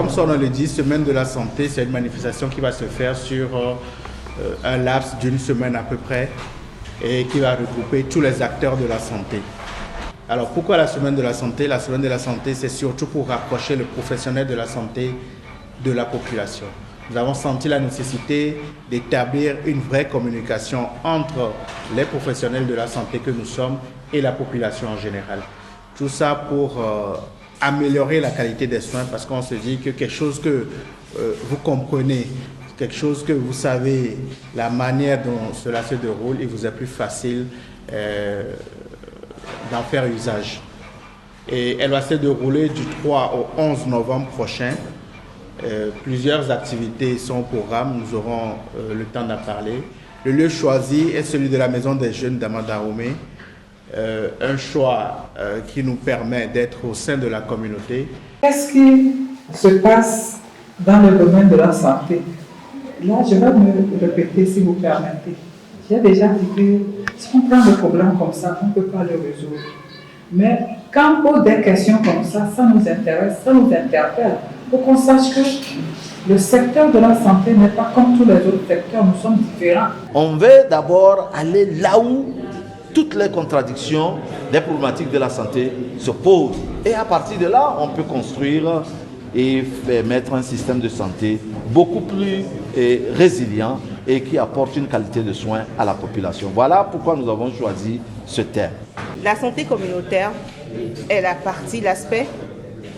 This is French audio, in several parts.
comme son nom le dit, Semaine de la santé, c'est une manifestation qui va se faire sur un laps d'une semaine à peu près et qui va regrouper tous les acteurs de la santé. Alors pourquoi la Semaine de la santé? La Semaine de la santé, c'est surtout pour rapprocher le professionnel de la santé de la population. Nous avons senti la nécessité d'établir une vraie communication entre les professionnels de la santé que nous sommes et la population en général. Tout ça pour améliorer la qualité des soins, parce qu'on se dit que quelque chose que vous comprenez, quelque chose que vous savez, la manière dont cela se déroule, il vous est plus facile d'en faire usage. Et elle va se dérouler du 3 au 11 novembre prochain. Plusieurs activités sont au programme, nous aurons le temps d'en parler. Le lieu choisi est celui de la Maison des Jeunes d'Amadaoumé, un choix qui nous permet d'être au sein de la communauté. Qu'est-ce qui se passe dans le domaine de la santé? Là, je vais me répéter si vous permettez. J'ai déjà dit que si on prend des problèmes comme ça, on ne peut pas les résoudre. Mais quand on pose des questions comme ça nous intéresse, ça nous interpelle. Pour qu'on sache que le secteur de la santé n'est pas comme tous les autres secteurs, nous sommes différents. On veut d'abord aller là où toutes les contradictions des problématiques de la santé se posent. Et à partir de là, on peut construire et mettre un système de santé beaucoup plus résilient et qui apporte une qualité de soins à la population. Voilà pourquoi nous avons choisi ce thème. La santé communautaire est l'aspect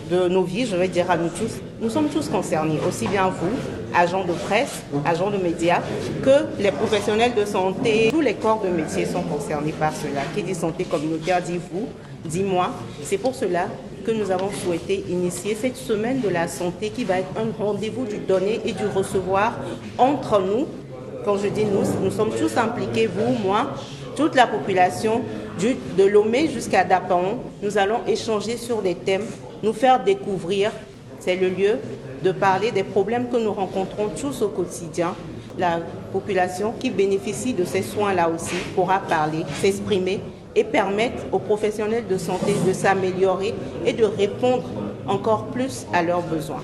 de nos vies, je vais dire à nous tous. Nous sommes tous concernés, aussi bien vous, agents de presse, agents de médias, que les professionnels de santé. Tous les corps de métier sont concernés par cela. Qui dit santé communautaire dit vous, dit moi. C'est pour cela que nous avons souhaité initier cette semaine de la santé qui va être un rendez-vous du donner et du recevoir entre nous. Quand je dis nous sommes tous impliqués, vous, moi, toute la population, de Lomé jusqu'à Dapaon. Nous allons échanger sur des thèmes, nous faire découvrir. C'est le lieu de parler des problèmes que nous rencontrons tous au quotidien. La population qui bénéficie de ces soins-là aussi pourra parler, s'exprimer et permettre aux professionnels de santé de s'améliorer et de répondre encore plus à leurs besoins.